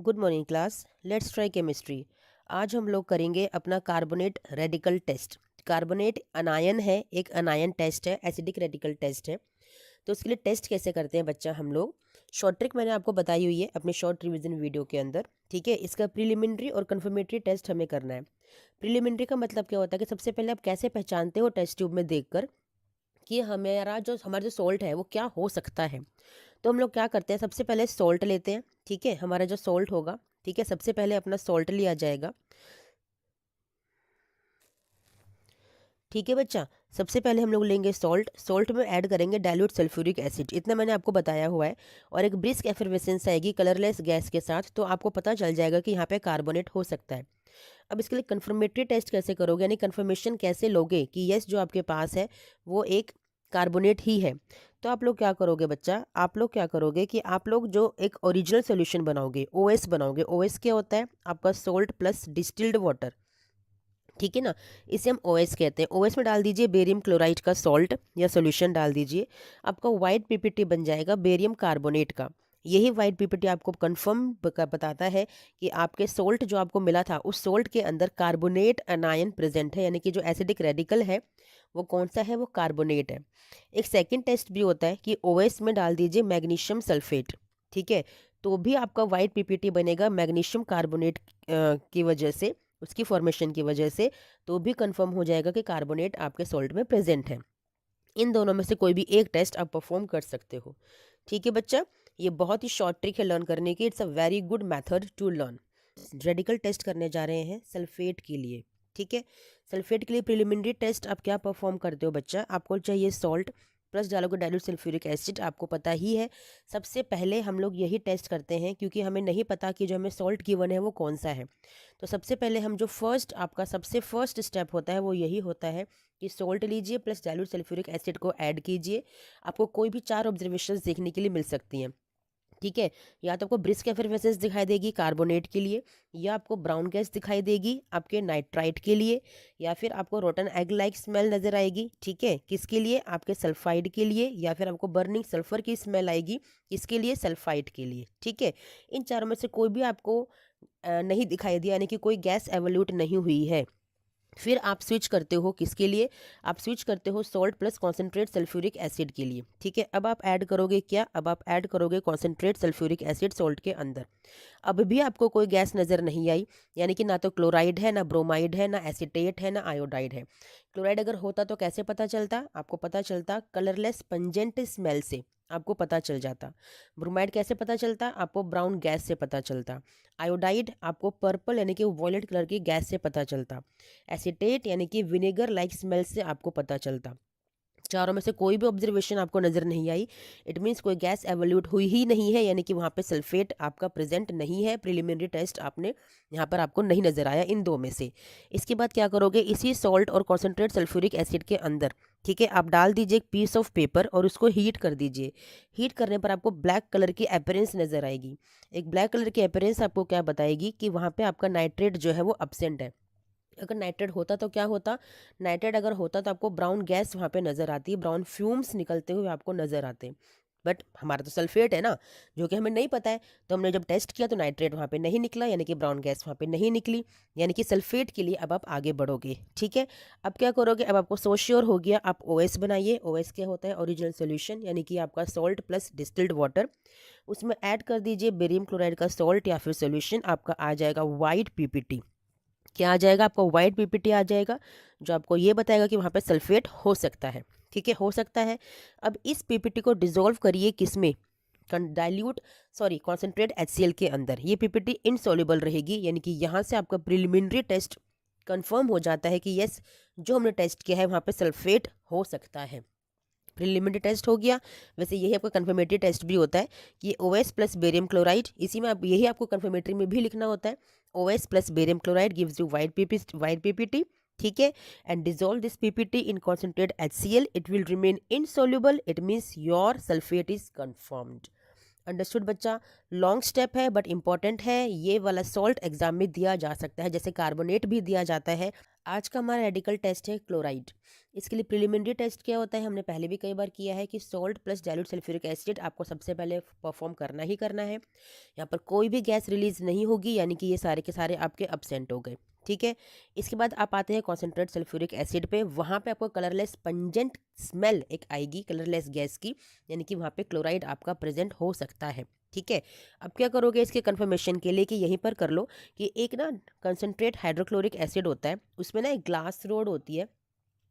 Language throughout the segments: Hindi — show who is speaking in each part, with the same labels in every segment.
Speaker 1: Good morning class. Let's try chemistry. आज हम लोग करेंगे अपना carbonate radical test. Carbonate anion है, एक अनायन टेस्ट है, एसिडिक रेडिकल टेस्ट है। तो उसके लिए टेस्ट कैसे करते हैं बच्चा हम लोग, शॉर्ट ट्रिक मैंने आपको बताई हुई है अपने शॉर्ट रिवीजन वीडियो के अंदर। ठीक है, इसका प्रीलिमिनरी और कन्फर्मेटरी टेस्ट हमें करना है। प्रीलिमिनरी का मतलब क्या होता है कि सबसे पहले आप कैसे पहचानते हो टेस्ट ट्यूब में देखकर कि हमारा जो सॉल्ट है वो क्या हो सकता है। तो हम लोग क्या करते हैं, सबसे पहले सॉल्ट लेते हैं। ठीक है, हमारा जो सॉल्ट होगा, ठीक है, सबसे पहले अपना सॉल्ट लिया जाएगा। ठीक है बच्चा, सबसे पहले हम लोग लेंगे सॉल्ट। सॉल्ट में ऐड करेंगे डाइल्यूट सल्फ्यूरिक एसिड, इतना मैंने आपको बताया हुआ है। और एक ब्रिस्क एफरवेसेंस आएगी कलरलेस गैस के साथ, तो आपको पता चल जाएगा कि यहाँ पे कार्बोनेट हो सकता है। अब इसके लिए कंफर्मेटरी टेस्ट कैसे करोगे, यानी कंफर्मेशन कैसे लोगे कि यस जो आपके पास है वो एक कार्बोनेट ही है। तो आप लोग क्या करोगे बच्चा, आप लोग क्या करोगे कि आप लोग जो एक ओरिजिनल सोल्यूशन बनाओगे, ओएस बनाओगे। ओएस क्या होता है, आपका सोल्ट प्लस डिस्टिल्ड वाटर। ठीक है ना, इसे हम ओएस कहते हैं। ओएस में डाल दीजिए बेरियम क्लोराइड का सॉल्ट या सोल्यूशन डाल दीजिए, आपका वाइट पीपीटी बन जाएगा बेरियम कार्बोनेट का। यही वाइट पीपीटी आपको कंफर्म बताता है कि आपके सोल्ट जो आपको मिला था उस सोल्ट के अंदर कार्बोनेट अनायन प्रेजेंट है, यानी कि जो एसिडिक रेडिकल है वो कौन सा है, वो कार्बोनेट है। एक सेकंड टेस्ट भी होता है कि ओएस में डाल दीजिए मैग्नीशियम सल्फेट। ठीक है, तो भी आपका वाइट पीपीटी बनेगा मैग्नीशियम कार्बोनेट की वजह से, उसकी फॉर्मेशन की वजह से। तो भी कंफर्म हो जाएगा कि कार्बोनेट आपके सॉल्ट में प्रेजेंट है। इन दोनों में से कोई भी एक टेस्ट आप परफॉर्म कर सकते हो। ठीक है बच्चा, ये बहुत ही शॉर्ट ट्रिक है लर्न करने की। It's a very good method to learn. Radical test करने जा रहे हैं सल्फेट के लिए। ठीक है, सल्फेट के लिए प्रिलिमिनरी टेस्ट आप क्या परफॉर्म करते हो बच्चा, आपको चाहिए सॉल्ट प्लस डालोगे डाइल्यूट सल्फ्यूरिक एसिड, आपको पता ही है। सबसे पहले हम लोग यही टेस्ट करते हैं क्योंकि हमें नहीं पता कि जो हमें सॉल्ट गिवन है वो कौन सा है। तो सबसे पहले हम जो आपका सबसे फर्स्ट स्टेप होता है वो यही होता है कि सॉल्ट लीजिए प्लस डाइल्यूट सल्फ्यूरिक एसिड को ऐड कीजिए। आपको कोई भी 4 ऑब्जर्वेशंस देखने के लिए मिल सकती हैं। ठीक है, या तो आपको ब्रिस्क एफरवेसेंस दिखाई देगी कार्बोनेट के लिए, या आपको ब्राउन गैस दिखाई देगी आपके नाइट्राइट के लिए, या फिर आपको रोटन एग लाइक स्मेल नज़र आएगी। ठीक है, किसके लिए, आपके सल्फाइड के लिए, या फिर आपको बर्निंग सल्फर की स्मेल आएगी, किसके लिए, सल्फाइड के लिए। ठीक है, इन चारों में से कोई भी आपको नहीं दिखाई दिया, यानी कि कोई गैस एवोल्यूट नहीं हुई है। फिर आप स्विच करते हो किसके लिए, आप स्विच करते हो salt plus concentrate sulphuric acid के लिए। ठीक है, अब आप ऐड करोगे क्या, अब आप ऐड करोगे कॉन्सेंट्रेट सल्फ्यूरिक एसिड सॉल्ट के अंदर। अब भी आपको कोई गैस नज़र नहीं आई, यानी कि ना तो क्लोराइड है, ना ब्रोमाइड है, ना एसीटेट है, ना आयोडाइड है। क्लोराइड अगर होता तो कैसे पता चलता, आपको पता चलता कलरलेस पंजेंट स्मेल से, आपको पता चल जाता। ब्रोमाइड कैसे पता चलता, आपको ब्राउन गैस से पता चलता। आयोडाइड आपको पर्पल यानी कि वॉयलेट कलर की गैस से पता चलता। एसीटेट यानी कि विनेगर लाइक स्मेल से आपको पता चलता। चारों में से कोई भी ऑब्जर्वेशन आपको नज़र नहीं आई, इट मीन्स कोई गैस एवोल्यूट हुई ही नहीं है, यानी कि वहाँ पे सल्फेट आपका प्रेजेंट नहीं है। प्रिलिमिनरी टेस्ट आपने यहाँ पर आपको नहीं नज़र आया इन दो में से। इसके बाद क्या करोगे, इसी सॉल्ट और कॉन्सेंट्रेट सल्फ्यूरिक एसिड के अंदर, ठीक है, आप डाल दीजिए एक पीस ऑफ पेपर और उसको हीट कर दीजिए। हीट करने पर आपको ब्लैक कलर की अपीयरेंस नज़र आएगी। एक ब्लैक कलर की अपीयरेंस आपको क्या बताएगी कि वहाँ पे आपका नाइट्रेट जो है वो अब्सेंट है। अगर नाइट्रेट होता तो क्या होता, नाइट्रेट अगर होता तो आपको ब्राउन गैस वहाँ पे नज़र आती है, ब्राउन फ्यूम्स निकलते हुए आपको नज़र आते। बट हमारा तो सल्फेट है ना, जो कि हमें नहीं पता है। तो हमने जब टेस्ट किया तो नाइट्रेट वहाँ पे नहीं निकला, यानी कि ब्राउन गैस वहाँ पे नहीं निकली, यानी कि सल्फेट के लिए अब आप आगे बढ़ोगे। ठीक है, अब क्या करोगे, अब आपको सो श्योर हो गया, आप ओएस बनाइए। ओएस क्या होता है, ओरिजिनल सोल्यूशन, यानी कि आपका सॉल्ट प्लस डिस्टिल्ड वाटर। उसमें ऐड कर दीजिए बेरियम क्लोराइड का सॉल्ट या फिर सोल्यूशन, आपका आ जाएगा वाइट पीपीटी। क्या आ जाएगा, आपको वाइट पीपीटी आ जाएगा, जो आपको ये बताएगा कि वहाँ पे सल्फेट हो सकता है। ठीक है, हो सकता है। अब इस पीपीटी को डिसॉल्व करिए किसमें, डाइल्यूट कॉन्सेंट्रेट HCl के अंदर। ये पीपीटी इनसॉल्युबल रहेगी, यानी कि यहाँ से आपका प्रिलिमिनरी टेस्ट कंफर्म हो जाता है कि यस जो हमने टेस्ट किया है वहाँ पे सल्फेट हो सकता है। प्रिलिमिनरी टेस्ट हो गया। वैसे यही आपका कन्फर्मेटरी टेस्ट भी होता है कि OS प्लस बेरियम क्लोराइड, इसी में आप यही आपको कन्फर्मेटरी में भी लिखना होता है। OS plus barium chloride gives you white PPT. ठीक है, and dissolve this PPT in concentrate HCl, it will remain insoluble, it means your sulphate is confirmed. Understood बच्चा? लॉन्ग स्टेप है बट इम्पॉर्टेंट है। ये वाला सॉल्ट एग्जाम में दिया जा सकता है, जैसे कार्बोनेट भी दिया जाता है। आज का हमारा रेडिकल टेस्ट है क्लोराइड। इसके लिए प्रिलिमिनरी टेस्ट क्या होता है, हमने पहले भी कई बार किया है कि salt plus dilute sulphuric acid आपको सबसे पहले परफॉर्म करना ही करना है। यहाँ पर कोई भी गैस रिलीज नहीं होगी, यानी कि ये सारे के सारे आपके अब्सेंट हो गए। ठीक है। इसके बाद आप आते हैं कॉन्सेंट्रेट सल्फ्यूरिक एसिड पे। वहाँ पे आपको कलरलेस पंजेंट स्मेल एक आएगी कलरलेस गैस की, यानी कि वहाँ पे क्लोराइड आपका प्रेजेंट हो सकता है। ठीक है। अब क्या करोगे इसके कंफर्मेशन के लिए, कि यहीं पर कर लो कि एक ना कंसनट्रेट हाइड्रोक्लोरिक एसिड होता है, उसमें ना एक ग्लास रोड होती है,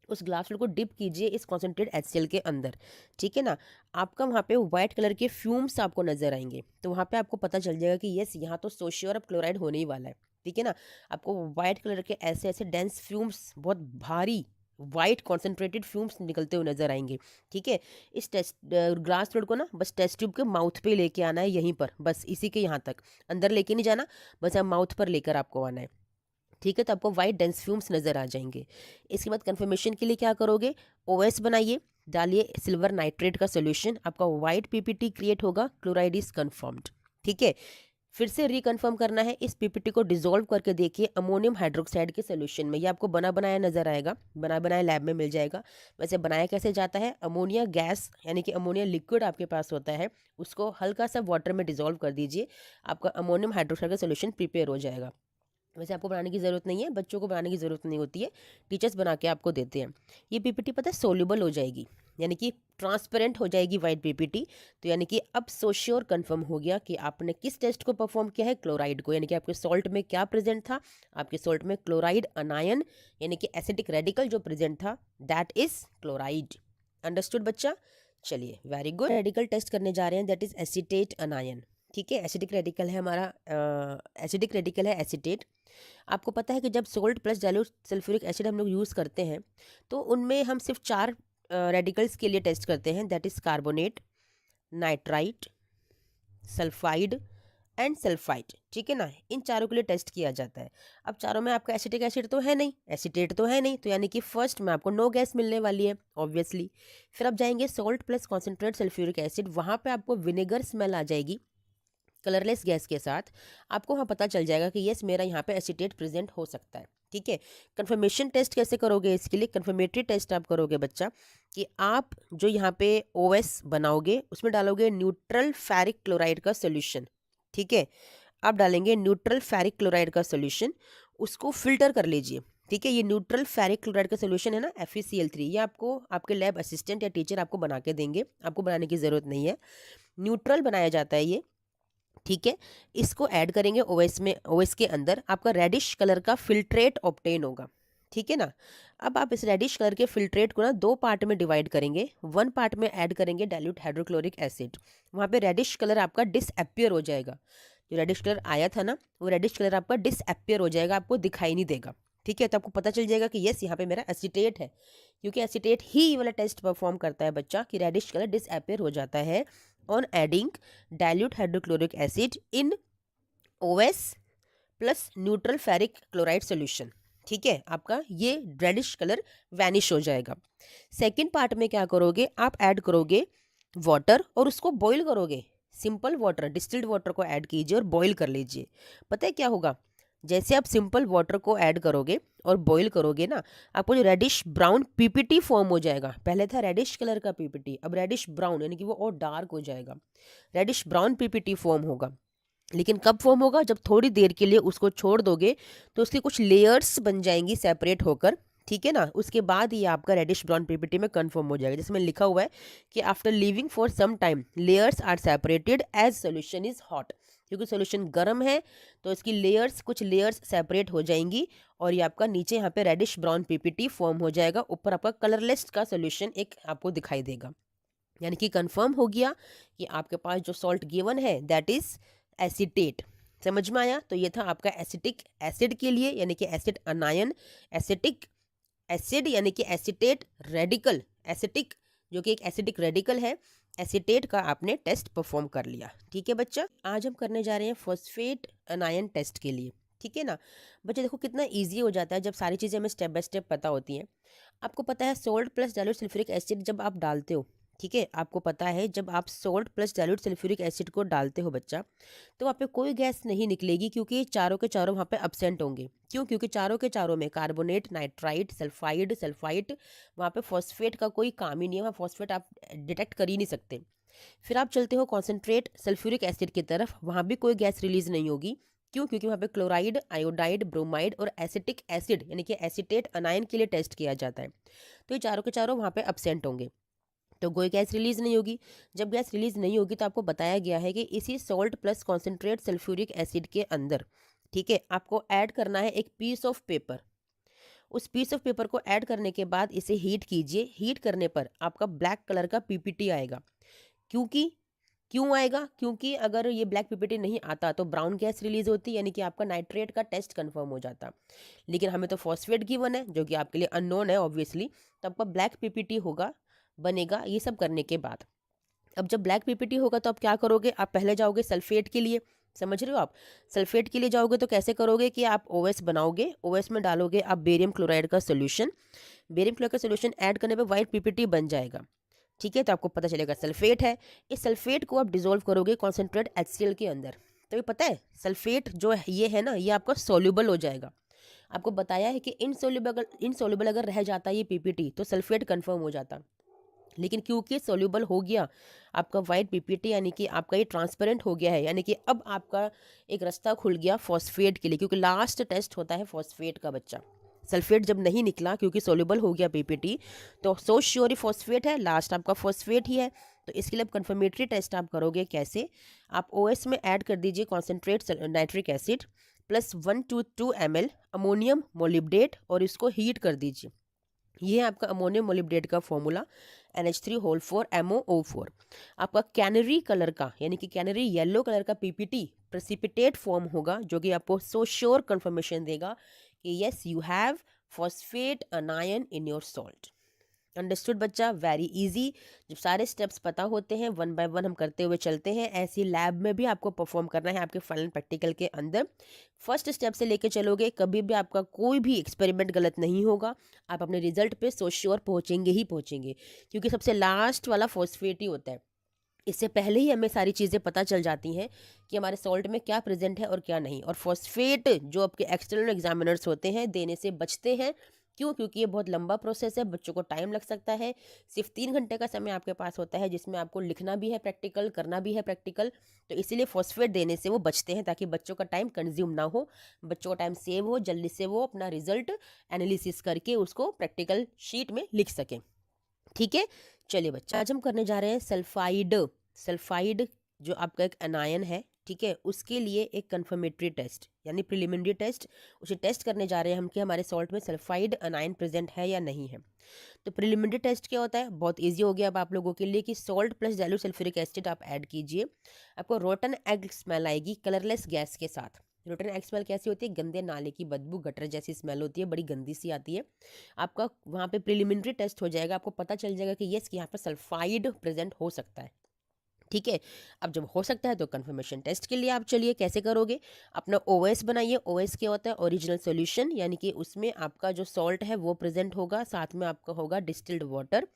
Speaker 1: उस ग्लास रोड को डिप कीजिए इस कॉन्सेंट्रेट HCl के अंदर। ठीक है ना। आपका वहाँ पे व्हाइट कलर के फ्यूम्स आपको नजर आएंगे, तो वहाँ पे आपको पता चल जाएगा कि यस यहाँ तो सोशियो और अब क्लोराइड होने ही वाला है। ठीक है ना। आपको व्हाइट कलर के ऐसे ऐसे डेंस फ्यूम्स, बहुत भारी वाइट कॉन्सेंट्रेटेड फ्यूम्स निकलते हुए नजर आएंगे। ठीक है। इस टेस्ट ग्लास रोड को ना बस टेस्ट ट्यूब के माउथ पे लेके आना है, यहीं पर बस इसी के यहाँ तक, अंदर लेके नहीं जाना, बस आप माउथ पर लेकर आपको आना है। ठीक है। तो आपको वाइट डेंस फ्यूम्स नजर आ जाएंगे। इसके बाद कंफर्मेशन के लिए क्या करोगे, OS बनाइए, डालिए सिल्वर नाइट्रेट का सोल्यूशन, आपका वाइट PPT क्रिएट होगा, क्लोराइड इज कन्फर्म्ड। ठीक है। फिर से रिकन्फर्म करना है, इस PPT को डिसॉल्व करके देखिए अमोनियम हाइड्रोक्साइड के सोल्यूशन में। ये आपको बना बनाया नजर आएगा, बना बनाया लैब में मिल जाएगा। वैसे बनाया कैसे जाता है, अमोनिया गैस यानी कि अमोनिया लिक्विड आपके पास होता है, उसको हल्का सा वाटर में डिसॉल्व कर दीजिए, आपका अमोनियम हाइड्रोक्साइड का सोल्यूशन प्रिपेयर हो जाएगा। वैसे आपको बनाने की ज़रूरत नहीं है, बच्चों को बनाने की ज़रूरत नहीं होती है, टीचर्स बना के आपको देते हैं। ये PPT पता है सोल्यूबल हो जाएगी, यानी कि ट्रांसपेरेंट हो जाएगी वाइट PPT। तो यानी कि अब सोश्योर कंफर्म हो गया कि आपने किस टेस्ट को परफॉर्म किया है, क्लोराइड को, यानी कि आपके सॉल्ट में क्या प्रेजेंट था, आपके सॉल्ट में क्लोराइड अनायन यानी कि एसिडिक रेडिकल जो प्रेजेंट था, दैट इज क्लोराइड। अंडरस्टूड बच्चा? चलिए वेरी गुड। रेडिकल टेस्ट करने जा रहे हैं, दैट इज एसीटेट अनायन। ठीक है। एसिडिक रेडिकल है हमारा, एसिडिक रेडिकल है एसीटेट। आपको पता है कि जब salt plus dilute sulphuric acid हम लोग यूज़ करते हैं, तो उनमें हम सिर्फ 4 रेडिकल्स के लिए टेस्ट करते हैं, that is carbonate, nitrite, sulphide and sulphide. ठीक है ना। इन चारों के लिए टेस्ट किया जाता है। अब चारों में आपका एसिटिक एसिड तो है नहीं, एसिटेट तो है नहीं, तो यानी कि फर्स्ट में आपको नो गैस मिलने वाली है ऑब्वियसली। फिर आप जाएंगे salt plus concentrate sulphuric acid, वहाँ पे आपको विनेगर स्मेल आ जाएगी कलरलेस गैस के साथ। आपको वहाँ पता चल जाएगा कि यस मेरा यहाँ पे एसीटेट प्रेजेंट हो सकता है। ठीक है। कंफर्मेशन टेस्ट कैसे करोगे, इसके लिए कंफर्मेटरी टेस्ट आप करोगे बच्चा, कि आप जो यहाँ पे OS बनाओगे उसमें डालोगे न्यूट्रल फेरिक क्लोराइड का सोल्यूशन। ठीक है। आप डालेंगे न्यूट्रल फेरिक क्लोराइड का सोल्यूशन, उसको फिल्टर कर लीजिए। ठीक है। ये न्यूट्रल फेरिक क्लोराइड का सोल्यूशन है ना, FeCl3, ये आपको आपके लैब असिस्टेंट या टीचर आपको बना के देंगे, आपको बनाने की ज़रूरत नहीं है, न्यूट्रल बनाया जाता है ये। ठीक है। इसको ऐड करेंगे OS में, OS के अंदर आपका रेडिश कलर का फिल्ट्रेट ऑब्टेन होगा। ठीक है ना। अब आप इस रेडिश कलर के फिल्ट्रेट को ना 2 पार्ट में डिवाइड करेंगे, 1 पार्ट में ऐड करेंगे डाइल्यूट हाइड्रोक्लोरिक एसिड, वहाँ पे रेडिश कलर आपका डिसअपियर हो जाएगा। जो रेडिश कलर आया था ना, वो रेडिश कलर आपका डिसअपियर हो जाएगा, आपको दिखाई नहीं देगा। ठीक है। तो आपको पता चल जाएगा कि यस यहाँ पे मेरा एसीटेट है, क्योंकि एसीटेट ही ये वाला टेस्ट परफॉर्म करता है बच्चा, कि रेडिश कलर डिसअपियर हो जाता है on adding dilute hydrochloric acid in OS plus neutral ferric chloride solution. ठीक है। आपका ये रेडिश कलर वैनिश हो जाएगा। सेकेंड पार्ट में क्या करोगे, आप ऐड करोगे वाटर और उसको बॉईल करोगे, सिंपल वाटर, डिस्टिल्ड वाटर को ऐड कीजिए और बॉईल कर लीजिए। पता है क्या होगा, जैसे आप सिंपल वाटर को ऐड करोगे और बॉईल करोगे ना, आपको जो रेडिश ब्राउन PPT फॉर्म हो जाएगा, पहले था रेडिश कलर का PPT, अब रेडिश ब्राउन यानी कि वो और डार्क हो जाएगा, रेडिश ब्राउन PPT फॉर्म होगा। लेकिन कब फॉर्म होगा, जब थोड़ी देर के लिए उसको छोड़ दोगे तो उसकी कुछ लेयर्स बन जाएंगी सेपरेट होकर। ठीक है ना। उसके बाद ये आपका रेडिश ब्राउन PPT में कन्फर्म हो जाएगा, जिसमें लिखा हुआ है कि after living for some time layers are separated as solution is hot. क्योंकि सोल्यूशन गर्म है तो इसकी लेयर्स, कुछ लेयर्स सेपरेट हो जाएंगी और ये आपका नीचे यहाँ पे रेडिश ब्राउन PPT फॉर्म हो जाएगा, ऊपर आपका कलरलेस का सोल्यूशन एक आपको दिखाई देगा। यानी कि कंफर्म हो गया कि आपके पास जो सॉल्ट गिवन है दैट इज एसीटेट। समझ में आया? तो ये था आपका एसिटिक एसिड के लिए, यानी कि एसिड अनायन, एसिटिक एसिड यानी कि एसीटेट रेडिकल, एसिटिक जो कि एक एसिडिक रेडिकल है, एसीटेट का आपने टेस्ट परफॉर्म कर लिया। ठीक है बच्चा। आज हम करने जा रहे हैं फॉस्फेट अनायन टेस्ट के लिए। ठीक है ना। बच्चे देखो कितना इजी हो जाता है जब सारी चीज़ें हमें स्टेप बाय स्टेप पता होती हैं। आपको पता है salt plus dilute sulphuric acid जब आप डालते हो, ठीक है, आपको पता है जब आप salt plus dilute sulphuric acid को डालते हो बच्चा, तो वहाँ पे कोई गैस नहीं निकलेगी क्योंकि ये चारों के चारों वहाँ पे अब्सेंट होंगे। क्यों? क्योंकि चारों के चारों में कार्बोनेट, नाइट्राइट, सल्फाइड, सल्फाइट, वहाँ पे फॉस्फेट का कोई काम ही नहीं है, वहाँ फॉस्फेट आप डिटेक्ट कर ही नहीं सकते। फिर आप चलते हो कॉन्सेंट्रेट सल्फ्यूरिक एसिड की तरफ, वहाँ भी कोई गैस रिलीज नहीं होगी। क्यों? क्योंकि वहाँ पे क्लोराइड, आयोडाइड, ब्रोमाइड और एसिटिक एसिड यानी कि एसीटेट अनायन के लिए टेस्ट किया जाता है। तो ये चारों के चारों वहाँ पे अब्सेंट होंगे, तो कोई गैस रिलीज नहीं होगी। जब गैस रिलीज नहीं होगी तो आपको बताया गया है कि इसी salt plus concentrate sulphuric acid के अंदर, ठीक है, आपको ऐड करना है एक पीस ऑफ पेपर। उस पीस ऑफ पेपर को ऐड करने के बाद इसे हीट कीजिए। हीट करने पर आपका ब्लैक कलर का पीपीटी आएगा। क्योंकि क्यों आएगा? क्योंकि अगर ये ब्लैक पीपीटी नहीं आता तो ब्राउन गैस रिलीज होती, यानी कि आपका नाइट्रेट का टेस्ट कंफर्म हो जाता। लेकिन हमें तो फॉस्फेट गिवन है जो कि आपके लिए अननोन है ऑब्वियसली, तो आपका ब्लैक पीपीटी होगा, बनेगा ये सब करने के बाद। अब जब ब्लैक पीपीटी होगा तो आप क्या करोगे? आप पहले जाओगे सल्फेट के लिए, समझ रहे हो आप? सल्फेट के लिए जाओगे तो कैसे करोगे कि आप ओएस बनाओगे, ओएस में डालोगे आप बेरियम क्लोराइड का सोल्यूशन। बेरियम क्लोराइड का सोल्यूशन ऐड करने पे वाइट पीपीटी बन जाएगा। ठीक है, तो आपको पता चलेगा सल्फेट है। इस सल्फेट को आप डिजोल्व करोगे कॉन्सेंट्रेट HCl के अंदर। तो ये पता है सल्फेट जो है ये है ना, ये आपका सोल्यूबल हो जाएगा। आपको बताया है कि इनसोल्यूबल अगर रह जाता है ये पीपीटी तो सल्फेट कंफर्म हो जाता। लेकिन क्योंकि सोल्यूबल हो गया आपका वाइट पीपीटी, यानी कि आपका ये ट्रांसपेरेंट हो गया है, यानी कि अब आपका एक रास्ता खुल गया फॉस्फेट के लिए, क्योंकि लास्ट टेस्ट होता है फॉस्फेट का बच्चा। सल्फेट जब नहीं निकला क्योंकि सोल्यूबल हो गया पीपीटी, तो सो श्योर ही फॉस्फेट है, लास्ट आपका फॉस्फेट ही है। तो इसके लिए अब कंफर्मेटरी टेस्ट आप करोगे कैसे? आप ओएस में ऐड कर दीजिए concentrate nitric acid plus 1 to 2 ml ammonium molybdate और इसको हीट कर दीजिए। ये है आपका अमोनियम मोलिब्डेट का फॉर्मूला NH3 MOO4। आपका कैनरी कलर का यानी कि कैनरी येलो कलर का पीपीटी प्रेसिपिटेट फॉर्म होगा, जो कि आपको सो श्योर कंफर्मेशन देगा कि yes you have phosphate anion in your salt. Understood बच्चा? Very easy. जब सारे स्टेप्स पता होते हैं, वन बाय वन हम करते हुए चलते हैं। ऐसी लैब में भी आपको परफॉर्म करना है आपके फाइनल प्रैक्टिकल के अंदर। फर्स्ट स्टेप से लेके चलोगे, कभी भी आपका कोई भी एक्सपेरिमेंट गलत नहीं होगा। आप अपने रिजल्ट पे सो श्योर पहुंचेंगे ही पहुंचेंगे, क्योंकि सबसे लास्ट वाला फॉस्फेट ही होता है। इससे पहले ही हमें सारी चीज़ें पता चल जाती हैं कि हमारे सॉल्ट में क्या प्रेजेंट है और क्या नहीं। और फॉस्फेट जो आपके एक्सटर्नल एग्जामिनर्स होते हैं देने से बचते हैं। क्यों? क्योंकि ये बहुत लंबा प्रोसेस है, बच्चों को टाइम लग सकता है। सिर्फ 3 घंटे का समय आपके पास होता है जिसमें आपको लिखना भी है प्रैक्टिकल, करना भी है प्रैक्टिकल। तो इसीलिए फॉस्फेट देने से वो बचते हैं, ताकि बच्चों का टाइम कंज्यूम ना हो, बच्चों का टाइम सेव हो, जल्दी से वो अपना रिजल्ट एनालिसिस करके उसको प्रैक्टिकल शीट में लिख सकें। ठीक है, चलिए बच्चा, आज हम करने जा रहे हैं सल्फाइड। सल्फाइड जो आपका एक अनायन है, ठीक है, उसके लिए एक कंफर्मेटरी टेस्ट यानी प्रिलिमिनरी टेस्ट, उसे टेस्ट करने जा रहे हैं हम कि हमारे सॉल्ट में सल्फाइड अनायन प्रेजेंट है या नहीं है। तो प्रिलिमिनरी टेस्ट क्या होता है? बहुत इजी हो गया अब आप लोगों के लिए कि salt plus dilute sulphuric acid आप ऐड कीजिए। आपको रोटन एग स्मेल आएगी कलरलेस गैस के साथ। रोटन एग स्मेल कैसी होती है? गंदे नाले की बदबू, गटर जैसी स्मेल होती है, बड़ी गंदी सी आती है। आपका वहाँ पे प्रिलिमिनरी टेस्ट हो जाएगा, आपको पता चल जाएगा कि यस कि यहाँ पर सल्फाइड प्रेजेंट हो सकता है। ठीक है, अब जब हो सकता है तो कंफर्मेशन टेस्ट के लिए आप चलिए कैसे करोगे? अपना ओएस बनाइए। ओएस क्या होता है? ओरिजिनल सॉल्यूशन, यानी कि उसमें आपका जो सॉल्ट है वो प्रेजेंट होगा, साथ में आपका होगा डिस्टिल्ड वाटर।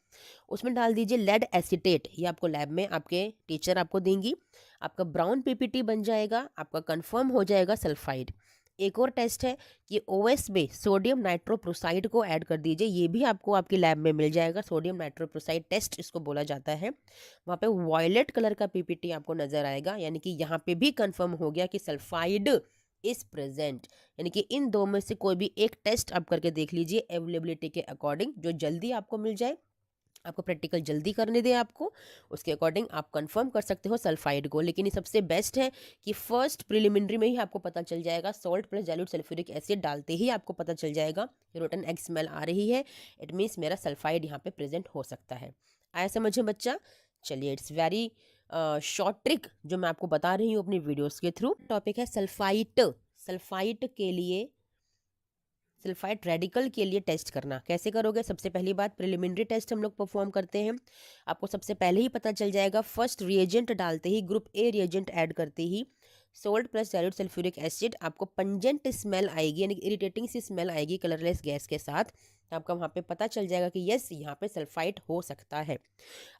Speaker 1: उसमें डाल दीजिए लेड एसीटेट, ये आपको लैब में आपके टीचर आपको देंगी। आपका ब्राउन पीपीटी बन जाएगा, आपका कंफर्म हो जाएगा सल्फाइड। एक और टेस्ट है कि ओएस में सोडियम नाइट्रोप्रोसाइड को ऐड कर दीजिए, ये भी आपको आपकी लैब में मिल जाएगा। सोडियम नाइट्रोप्रोसाइड टेस्ट इसको बोला जाता है। वहाँ पे वायलेट कलर का पीपीटी आपको नजर आएगा, यानी कि यहाँ पे भी कंफर्म हो गया कि सल्फाइड इज प्रेजेंट। यानी कि इन दो में से कोई भी एक टेस्ट आप करके देख लीजिए अवेलेबिलिटी के अकॉर्डिंग, जो जल्दी आपको मिल जाए, आपको प्रैक्टिकल जल्दी करने दें आपको, उसके अकॉर्डिंग आप कंफर्म कर सकते हो सल्फाइड को। लेकिन ये सबसे बेस्ट है कि फर्स्ट प्रिलिमिनरी में ही आपको पता चल जाएगा, salt plus dilute sulphuric acid डालते ही आपको पता चल जाएगा रोटन एग स्मेल आ रही है, इट मीन्स मेरा सल्फाइड यहाँ पे प्रेजेंट हो सकता है। आया समझे बच्चा? चलिए, इट्स वेरी शॉर्ट ट्रिक जो मैं आपको बता रही हूँ अपनी वीडियोस के थ्रू। टॉपिक है सल्फाइट। सल्फाइट के लिए, सल्फाइड रेडिकल के लिए टेस्ट करना कैसे करोगे? सबसे पहली बात, प्रिलिमिनरी टेस्ट हम लोग परफॉर्म करते हैं। आपको सबसे पहले ही पता चल जाएगा, फर्स्ट रिएजेंट डालते ही, ग्रुप ए रिएजेंट ऐड करते ही salt plus dilute sulphuric acid, आपको पंजेंट स्मेल आएगी यानी कि इरिटेटिंग सी स्मेल आएगी कलरलेस गैस के साथ। तो आपका वहाँ पे पता चल जाएगा कि यस यहाँ पे सल्फाइड हो सकता है।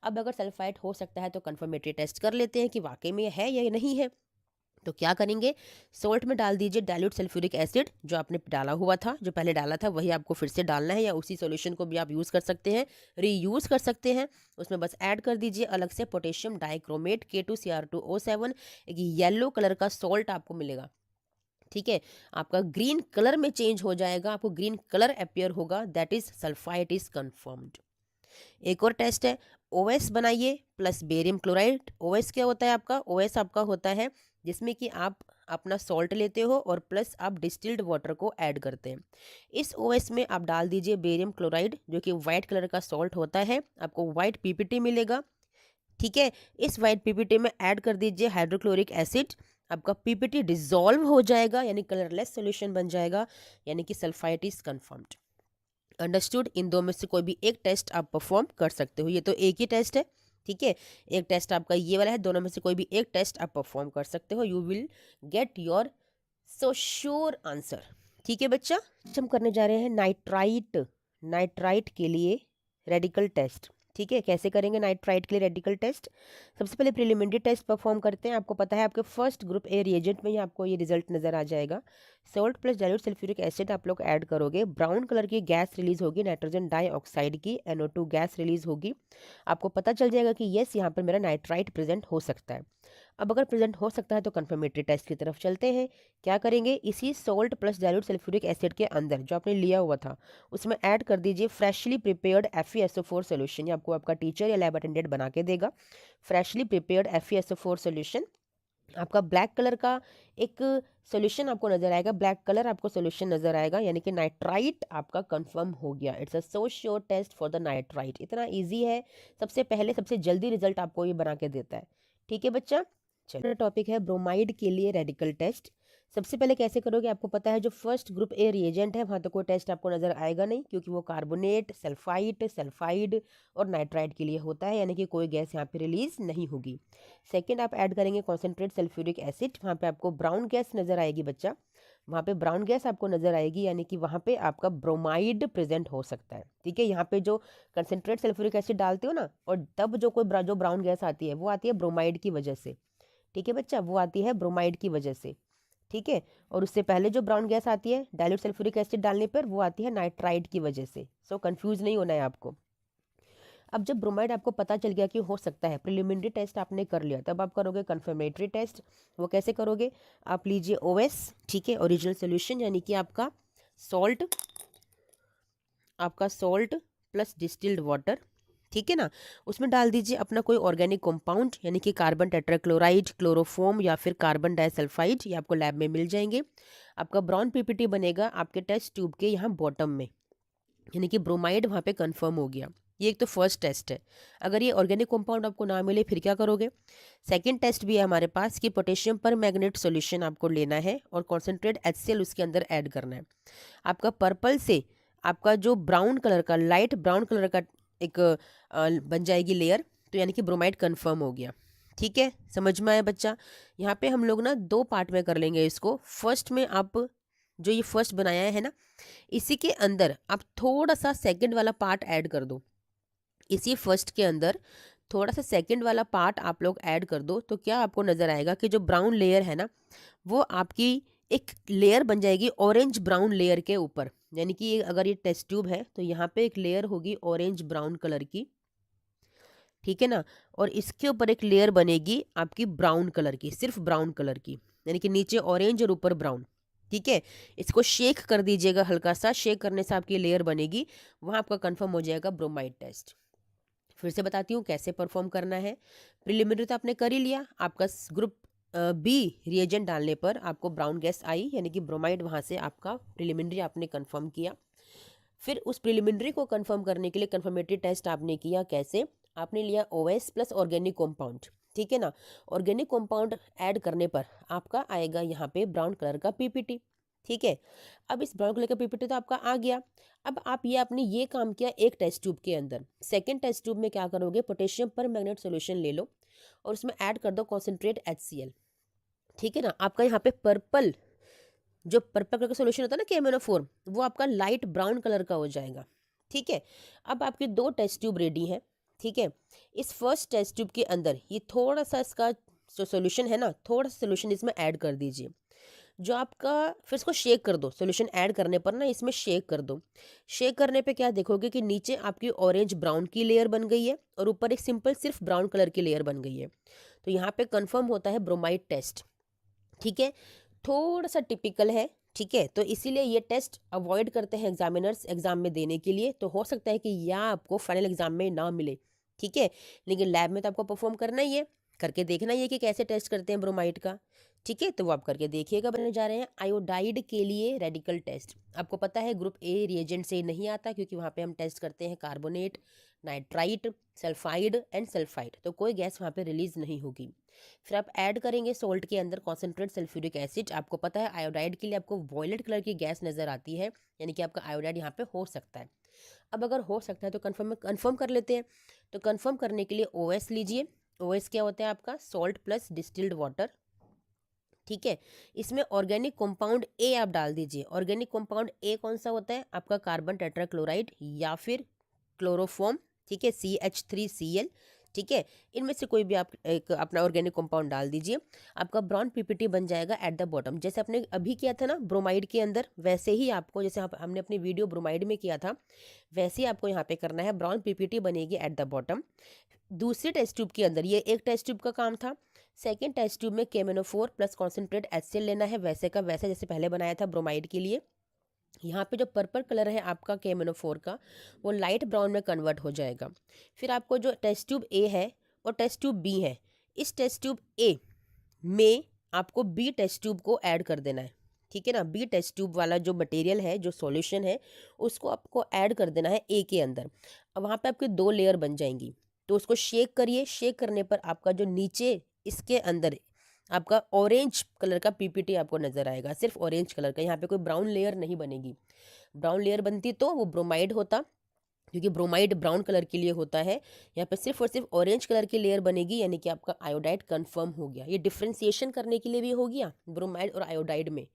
Speaker 1: अब अगर सल्फाइड हो सकता है तो कंफर्मेटरी टेस्ट कर लेते हैं कि वाकई में है या नहीं है। तो क्या करेंगे, सोल्ट में डाल दीजिए डाइल्यूट सल्फ्यूरिक एसिड, जो आपने डाला हुआ था, जो पहले डाला था वही आपको फिर से डालना है, या उसी सॉल्यूशन को भी आप यूज़ कर सकते हैं, रीयूज़ कर सकते हैं। उसमें बस ऐड कर दीजिए अलग से पोटेशियम डाइक्रोमेट K2Cr2O7, एक येलो कलर का सॉल्ट आपको मिलेगा। ठीक है, आपका ग्रीन कलर में चेंज हो जाएगा, आपको ग्रीन कलर अपियर होगा, that is sulphide is confirmed. एक और टेस्ट है, ओएस बनाइए प्लस बेरियम क्लोराइड। ओएस क्या होता है आपका, ओएस आपका होता है जिसमें कि आप अपना सॉल्ट लेते हो और प्लस आप डिस्टिल्ड वाटर को ऐड करते हैं। इस ओएस में आप डाल दीजिए बेरियम क्लोराइड, जो कि वाइट कलर का सॉल्ट होता है, आपको वाइट पीपीटी मिलेगा। ठीक है, इस वाइट पीपीटी में ऐड कर दीजिए हाइड्रोक्लोरिक एसिड, आपका पीपीटी डिसॉल्व हो जाएगा यानी कलरलेस सॉल्यूशन बन जाएगा, यानी कि सल्फाइड इज कंफर्म्ड। अंडरस्टूड, इन दो में से कोई भी एक टेस्ट आप परफॉर्म कर सकते हो, ये तो एक ही टेस्ट है। ठीक है, एक टेस्ट आपका ये वाला है, दोनों में से कोई भी एक टेस्ट आप परफॉर्म कर सकते हो, you will get your so sure answer. ठीक है बच्चा, हम करने जा रहे हैं नाइट्राइट, नाइट्राइट के लिए रेडिकल टेस्ट। ठीक है, कैसे करेंगे नाइट्राइट के लिए रेडिकल टेस्ट, सबसे पहले प्रिलिमिनरी टेस्ट परफॉर्म करते हैं। आपको पता है आपके फर्स्ट ग्रुप ए रिएजेंट में ही आपको ये रिजल्ट नजर आ जाएगा। Salt plus dilute sulphuric acid आप लोग ऐड करोगे, ब्राउन कलर की गैस रिलीज होगी, नाइट्रोजन डाइऑक्साइड की NO2 गैस रिलीज होगी। आपको पता चल जाएगा कि यस यहाँ पर मेरा नाइट्राइट प्रेजेंट हो सकता है। अब अगर प्रेजेंट हो सकता है तो कंफर्मेटरी टेस्ट की तरफ चलते हैं। क्या करेंगे, इसी salt plus dilute sulphuric acid के अंदर जो आपने लिया हुआ था उसमें ऐड कर दीजिए फ्रेशली प्रिपेयर्ड FeSO4 सोल्यूशन। ये आपको आपका टीचर या लैब अटेंडेंट बना के देगा। फ्रेशली प्रिपेयर्ड FeSO4 सोल्यूशन, आपका ब्लैक कलर का एक सोल्यूशन आपको नजर आएगा, ब्लैक कलर आपको सोल्यूशन नजर आएगा, यानी कि नाइट्राइट आपका कंफर्म हो गया। It's a so sure test for the nitrite, इतना इजी है, सबसे पहले सबसे जल्दी रिजल्ट आपको ये बना के देता है। ठीक है बच्चा, चलिए टॉपिक है ब्रोमाइड के लिए रेडिकल टेस्ट। सबसे पहले कैसे करोगे, आपको पता है जो फर्स्ट ग्रुप ए रिएजेंट है वहाँ तो कोई टेस्ट आपको नजर आएगा नहीं, क्योंकि वो कार्बोनेट, सल्फाइड और नाइट्राइड के लिए होता है, यानी कि कोई गैस यहाँ पे रिलीज नहीं होगी। सेकंड आप ऐड करेंगे कॉन्सेंट्रेट सल्फ्यूरिक एसिड, वहाँ पे आपको ब्राउन गैस नजर आएगी बच्चा, वहाँ पे ब्राउन गैस आपको नजर आएगी, यानी कि वहाँ पे आपका ब्रोमाइड प्रेजेंट हो सकता है। ठीक है, यहाँ पे जो कंसेंट्रेट सल्फ्यूरिक एसिड डालते हो ना, और तब जो कोई जो ब्राउन गैस आती है वो आती है ब्रोमाइड की वजह से। ठीक है बच्चा, वो आती है ब्रोमाइड की वजह से। ठीक है, और उससे पहले जो ब्राउन गैस आती है डाइल्यूट सल्फ्यूरिक एसिड डालने पर, वो आती है नाइट्राइड की वजह से। सो कंफ्यूज नहीं होना है आपको। अब जब ब्रोमाइड आपको पता चल गया कि हो सकता है, प्रिलिमिनरी टेस्ट आपने कर लिया, तब आप करोगे कंफर्मेटरी टेस्ट। वो कैसे करोगे, आप लीजिए ओएस, ठीक है, ओरिजिनल सोल्यूशन, यानी कि सॉल्ट आपका सॉल्ट प्लस डिस्टिल्ड वाटर, ठीक है ना, उसमें डाल दीजिए अपना कोई ऑर्गेनिक कंपाउंड, यानी कि कार्बन टेट्राक्लोराइड, क्लोरोफोम या फिर कार्बन डाइसल्फाइड, ये आपको लैब में मिल जाएंगे। आपका ब्राउन पीपीटी बनेगा आपके टेस्ट ट्यूब के यहाँ बॉटम में, यानी कि ब्रोमाइड वहाँ पे कंफर्म हो गया। ये एक तो फर्स्ट टेस्ट है। अगर ये ऑर्गेनिक कंपाउंड आपको ना मिले फिर क्या करोगे, सेकंड टेस्ट भी है हमारे पास कि पोटेशियम पर मैग्नेट सॉल्यूशन आपको लेना है और कॉन्सेंट्रेट HCl उसके अंदर ऐड करना है। आपका पर्पल से आपका जो ब्राउन कलर का, लाइट ब्राउन कलर का एक बन जाएगी लेयर, तो यानी कि ब्रोमाइड कंफर्म हो गया। ठीक है, समझ में आया बच्चा। यहाँ पे हम लोग ना दो पार्ट में कर लेंगे इसको। फर्स्ट में आप जो ये फर्स्ट बनाया है ना, इसी के अंदर आप थोड़ा सा सेकंड वाला पार्ट ऐड कर दो। इसी फर्स्ट के अंदर थोड़ा सा सेकंड वाला पार्ट आप लोग ऐड कर दो, तो क्या आपको नज़र आएगा कि जो ब्राउन लेयर है ना, वो आपकी एक लेयर बन जाएगी ऑरेंज ब्राउन लेयर के ऊपर। यानी कि अगर ये टेस्ट ट्यूब है तो यहाँ पे एक लेयर होगी ऑरेंज ब्राउन कलर की, ठीक है ना, और इसके ऊपर एक लेयर बनेगी आपकी ब्राउन कलर की, सिर्फ ब्राउन कलर की, यानी कि नीचे ऑरेंज और ऊपर ब्राउन। ठीक है, इसको शेक कर दीजिएगा हल्का सा, शेक करने से आपकी लेयर बनेगी, वहाँ आपका कंफर्म हो जाएगा ब्रोमाइड टेस्ट। फिर से बताती हूँ कैसे परफॉर्म करना है। प्रिलिमिनरी तो आपने कर ही लिया, आपका ग्रुप बी रिएजेंट डालने पर आपको ब्राउन गैस आई, यानी कि ब्रोमाइड, वहाँ से आपका प्रिलिमिनरी आपने कंफर्म किया। फिर उस प्रिलिमिनरी को कंफर्म करने के लिए कंफर्मेटरी टेस्ट आपने किया। कैसे, आपने लिया ओएस प्लस ऑर्गेनिक कंपाउंड, ठीक है ना, ऑर्गेनिक कंपाउंड ऐड करने पर आपका आएगा यहाँ पे ब्राउन कलर का पीपीटी। ठीक है, अब इस ब्राउन कलर का पीपीटी तो आपका आ गया। अब आप ये आपने ये काम किया एक टेस्ट ट्यूब के अंदर। सेकंड टेस्ट ट्यूब में क्या करोगे, पोटेशियम पर मैग्नेट सोल्यूशन ले लो और उसमें ऐड कर दो कॉन्सेंट्रेट HCl। ठीक है ना। आपका यहाँ पे पर्पल, जो पर्पल कलर का सोल्यूशन होता है ना KMnO4, वो आपका लाइट ब्राउन कलर का हो जाएगा। ठीक है। अब आपके 2 टेस्ट ट्यूब रेडी हैं। ठीक है। इस फर्स्ट टेस्ट ट्यूब के अंदर ये थोड़ा सा इसका जो सोल्यूशन है ना, थोड़ा सा सोल्यूशन इसमें ऐड कर दीजिए। जो आपका, फिर इसको शेक कर दो। सॉल्यूशन ऐड करने पर ना इसमें शेक कर दो। शेक करने पे क्या देखोगे कि नीचे आपकी ऑरेंज ब्राउन की लेयर बन गई है और ऊपर एक सिंपल सिर्फ ब्राउन कलर की लेयर बन गई है। तो यहाँ पे कंफर्म होता है ब्रोमाइड टेस्ट। ठीक है। थोड़ा सा टिपिकल है। ठीक है। तो इसीलिए ये टेस्ट अवॉइड करते हैं एग्जामिनर्स एग्जाम में देने के लिए। तो हो सकता है कि यह आपको फाइनल एग्जाम में ना मिले। ठीक है। लेकिन लैब में तो आपको परफॉर्म करना ही है, करके देखना ही है कि कैसे टेस्ट करते हैं ब्रोमाइड का। ठीक है। तो वो आप करके देखिएगा। बनने जा रहे हैं आयोडाइड के लिए रेडिकल टेस्ट। आपको पता है ग्रुप ए रिएजेंट से नहीं आता, क्योंकि वहाँ पे हम टेस्ट करते हैं carbonate, nitrite, sulphide and sulphide, तो कोई गैस वहाँ पे रिलीज नहीं होगी। फिर आप ऐड करेंगे सोल्ट के अंदर कॉन्सेंट्रेट सल्फ्यूरिक एसिड। आपको पता है आयोडाइड के लिए आपको वॉयलेट कलर की गैस नजर आती है, यानी कि आपका आयोडाइड यहाँ पे हो सकता है। अब अगर हो सकता है तो कंफर्म कर लेते हैं। तो कंफर्म करने के लिए OS लीजिए। OS क्या होता है आपका? Salt plus distilled water. ठीक है। इसमें ऑर्गेनिक कंपाउंड ए आप डाल दीजिए। ऑर्गेनिक कंपाउंड ए कौन सा होता है? आपका कार्बन टेट्राक्लोराइड या फिर क्लोरोफॉर्म। ठीक है। CH3Cl। ठीक है। इनमें से कोई भी आप एक अपना ऑर्गेनिक कंपाउंड डाल दीजिए। आपका ब्राउन पीपीटी बन जाएगा एट द बॉटम। जैसे आपने अभी किया था ना ब्रोमाइड के अंदर, वैसे ही आपको, जैसे हमने अपनी वीडियो ब्रोमाइड में किया था, वैसे ही आपको यहाँ पे करना है। ब्राउन पीपीटी बनेगी एट द बॉटम। दूसरी टेस्ट ट्यूब के अंदर, ये एक टेस्ट ट्यूब का काम था। सेकेंड टेस्ट ट्यूब में KMnO4 प्लस कॉन्सेंट्रेट HCl लेना है, वैसे का वैसे जैसे पहले बनाया था ब्रोमाइड के लिए। यहाँ पे जो पर्पल कलर है आपका KMnO4 का, वो लाइट ब्राउन में कन्वर्ट हो जाएगा। फिर आपको जो टेस्ट ट्यूब ए है और टेस्ट ट्यूब बी है, इस टेस्ट ट्यूब ए में आपको बी टेस्ट ट्यूब को ऐड कर देना है। ठीक है ना। बी टेस्ट ट्यूब वाला जो मटेरियल है, जो सॉल्यूशन है, उसको आपको ऐड कर देना है ए के अंदर। अब वहाँ पे आपकी 2 लेयर बन जाएंगी। तो उसको शेक करिए। शेक करने पर आपका जो नीचे इसके अंदर आपका ऑरेंज कलर का पीपीटी आपको नजर आएगा, सिर्फ ऑरेंज कलर का। यहाँ पे कोई ब्राउन लेयर नहीं बनेगी। ब्राउन लेयर बनती तो वो ब्रोमाइड होता, क्योंकि ब्रोमाइड ब्राउन कलर के लिए होता है। यहाँ पे सिर्फ और सिर्फ ऑरेंज कलर की लेयर बनेगी, यानी कि आपका आयोडाइड कंफर्म हो गया। ये डिफ्रेंसिएशन करने के लिए भी हो गया ब्रोमाइड और आयोडाइड में।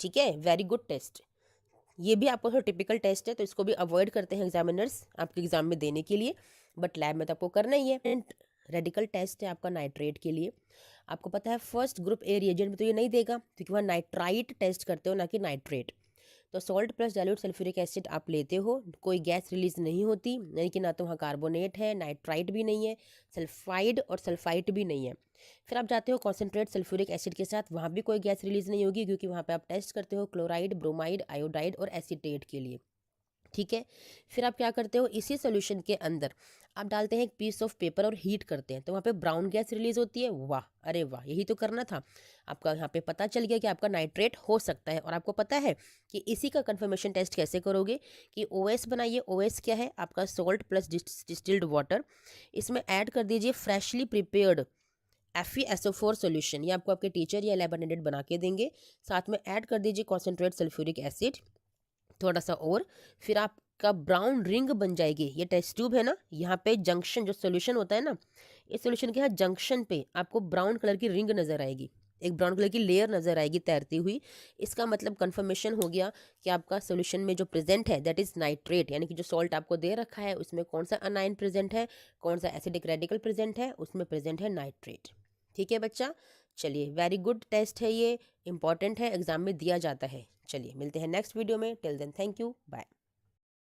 Speaker 1: ठीक है। Very good test. ये भी आपको थोड़ा टिपिकल टेस्ट है, तो इसको भी अवॉइड करते हैं एग्जामिनर्स आपके एग्जाम में देने के लिए, बट लैब में तो आपको करना ही है। रेडिकल टेस्ट है आपका नाइट्रेट के लिए। आपको पता है फर्स्ट ग्रुप ए रिएजेंट में तो ये नहीं देगा, क्योंकि वहाँ नाइट्राइट टेस्ट करते हो, ना कि नाइट्रेट। तो salt plus dilute sulphuric acid आप लेते हो, कोई गैस रिलीज नहीं होती, यानी कि ना तो वहाँ कार्बोनेट है, नाइट्राइट भी नहीं है, सल्फाइड और सल्फाइट भी नहीं है। फिर आप जाते हो कॉन्सेंट्रेट सल्फ्यूरिक एसिड के साथ, वहाँ भी कोई गैस रिलीज नहीं होगी, क्योंकि वहाँ पे आप टेस्ट करते हो क्लोराइड, ब्रोमाइड, आयोडाइड और एसीटेट के लिए। ठीक है। फिर आप क्या करते हो, इसी सोल्यूशन के अंदर आप डालते हैं एक पीस ऑफ पेपर और हीट करते हैं, तो वहाँ पे ब्राउन गैस रिलीज होती है। वाह, अरे वाह, यही तो करना था आपका। यहाँ पे पता चल गया कि आपका नाइट्रेट हो सकता है। और आपको पता है कि इसी का कंफर्मेशन टेस्ट कैसे करोगे, कि OS बनाइए। OS क्या है आपका? Salt plus distilled water. इसमें ऐड कर दीजिए फ्रेशली प्रिपेयर्ड FeSO4 सोल्यूशन। ये आपको आपके टीचर या लैब अटेंडेंट बना के देंगे। साथ में ऐड कर दीजिए कॉन्सेंट्रेट सल्फ्यूरिक एसिड थोड़ा सा और। फिर आपका ब्राउन रिंग बन जाएगी। ये टेस्ट ट्यूब है ना, यहाँ पे जंक्शन जो सोल्यूशन होता है ना, इस सोल्यूशन के यहाँ जंक्शन पे आपको ब्राउन कलर की रिंग नजर आएगी, एक ब्राउन कलर की लेयर नजर आएगी तैरती हुई। इसका मतलब कंफर्मेशन हो गया कि आपका सोल्यूशन में जो प्रेजेंट है दैट इज नाइट्रेट, यानी कि जो सॉल्ट आपको दे रखा है उसमें कौन सा अनायन प्रेजेंट है, कौन सा एसिडिक रेडिकल प्रेजेंट है, उसमें प्रेजेंट है नाइट्रेट। ठीक है बच्चा, चलिए वेरी गुड टेस्ट है, ये इंपॉर्टेंट है, एग्जाम में दिया जाता है। चलिए मिलते हैं नेक्स्ट वीडियो में। Till then thank you, bye.